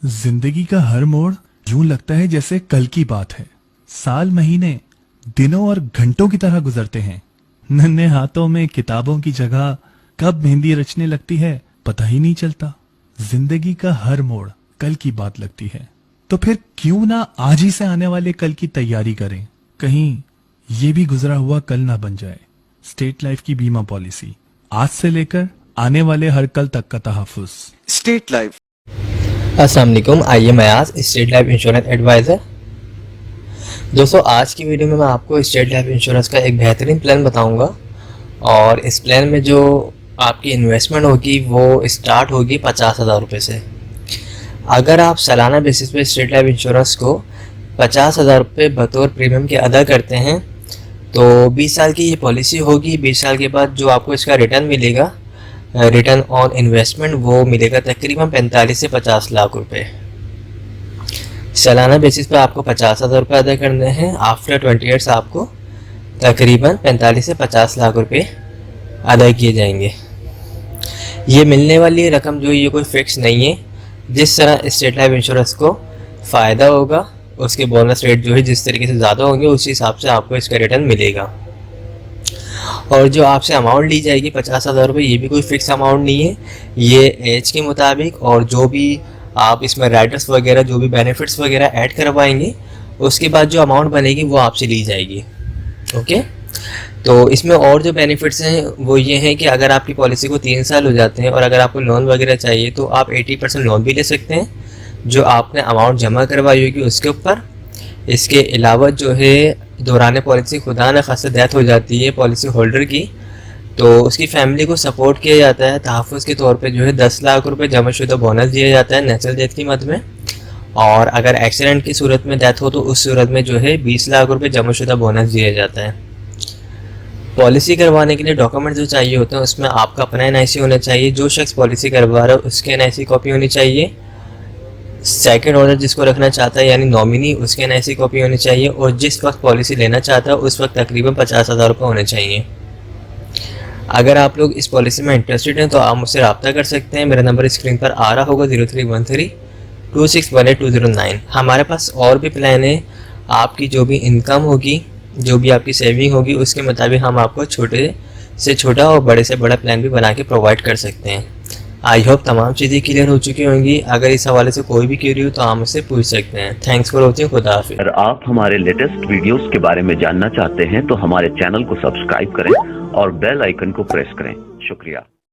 जिंदगी का हर मोड़ यूं लगता है जैसे कल की बात है। साल, महीने, दिनों और घंटों की तरह गुजरते हैं। नन्हे हाथों में किताबों की जगह कब मेहंदी रचने लगती है पता ही नहीं चलता। जिंदगी का हर मोड़ कल की बात लगती है, तो फिर क्यों ना आज ही से आने वाले कल की तैयारी करें। कहीं ये भी गुजरा हुआ कल ना बन जाए। स्टेट लाइफ की बीमा पॉलिसी, आज से लेकर आने वाले हर कल तक का तहफ़्फ़ुज़। State life. अस्सलाम वालेकुम, I am Ayaz, state life insurance adviser. दोस्तों, आज की वीडियो में मैं आपको स्टेट लाइफ इंश्योरेंस का एक बेहतरीन प्लान बताऊंगा और इस प्लान में जो आपकी इन्वेस्टमेंट होगी वो स्टार्ट होगी 50,000 रुपये से। अगर आप सालाना बेसिस पे स्टेट लाइफ इंश्योरेंस को 50,000 रुपये बतौर प्रीमियम के अदा करते हैं तो 20 साल की ये पॉलिसी होगी। 20 साल के बाद जो आपको इसका रिटर्न मिलेगा, रिटर्न ऑन इन्वेस्टमेंट, वो मिलेगा तकरीबन 45 से 50 लाख रुपए। सालाना बेसिस पे आपको 50,000 रुपये अदा करने हैं। आफ्टर 20 ईयर्स आपको तकरीबन 45 से 50 लाख रुपए अदा किए जाएंगे। ये मिलने वाली रकम जो ये कोई फिक्स नहीं है। जिस तरह स्टेट लाइफ इंश्योरेंस को फ़ायदा होगा, उसके बोनस रेट जो है जिस तरीके से ज़्यादा होंगे उसी हिसाब से आपको इसका रिटर्न मिलेगा। और जो आपसे अमाउंट ली जाएगी 50,000 रुपये, ये भी कोई फिक्स अमाउंट नहीं है। ये एज के मुताबिक और जो भी आप इसमें राइडर्स वगैरह जो भी बेनिफिट्स वगैरह ऐड करवाएंगे उसके बाद जो अमाउंट बनेगी वो आपसे ली जाएगी। ओके, तो इसमें और जो बेनिफिट्स हैं वो ये हैं कि अगर आपकी पॉलिसी को 3 साल हो जाते हैं और अगर आपको लोन वगैरह चाहिए तो आप 80% लोन भी ले सकते हैं जो आपने अमाउंट जमा करवाई होगी उसके ऊपर। इसके अलावा जो है दौरान पॉलिसी खुदा न खासा डेथ हो जाती है पॉलिसी होल्डर की, तो उसकी फैमिली को सपोर्ट किया जाता है। तहफ़्फ़ुज़ के तौर पे जो है 10 लाख रुपए जमाशुदा बोनस दिया जाता है नेचुरल डेथ की मद में। और अगर एक्सीडेंट की सूरत में डेथ हो तो उस सूरत में जो है 20 लाख रुपए जमाशुदा बोनस दिया जाता है। पॉलिसी करवाने के लिए डॉक्यूमेंट जो चाहिए होते हैं उसमें आपका अपना NIC होना चाहिए। जो शख्स पॉलिसी करवा रहा है उसके NIC कॉपी होनी चाहिए। सेकंड ऑर्डर जिसको रखना चाहता है यानी नॉमिनी, उसके NIC कॉपी होनी चाहिए। और जिस वक्त पॉलिसी लेना चाहता है उस वक्त तकरीबन 50,000 रुपये होने चाहिए। अगर आप लोग इस पॉलिसी में इंटरेस्टेड हैं तो आप मुझसे रब्ता कर सकते हैं। मेरा नंबर स्क्रीन पर आ रहा होगा 03132618 हमारे पास और भी प्लान है। आपकी जो भी इनकम होगी, जो भी आपकी सेविंग होगी, उसके मुताबिक हम आपको छोटे से छोटा और बड़े से बड़ा प्लान भी बना के प्रोवाइड कर सकते हैं। आई होप तमाम चीज़ें क्लियर हो चुकी होंगी। अगर इस हवाले से कोई भी क्वेरी हो तो आप मुझसे पूछ सकते हैं। Thanks for watching. खुदा हाफिज़। अगर आप हमारे लेटेस्ट वीडियोस के बारे में जानना चाहते हैं तो हमारे चैनल को सब्सक्राइब करें और बेल आइकन को प्रेस करें। शुक्रिया।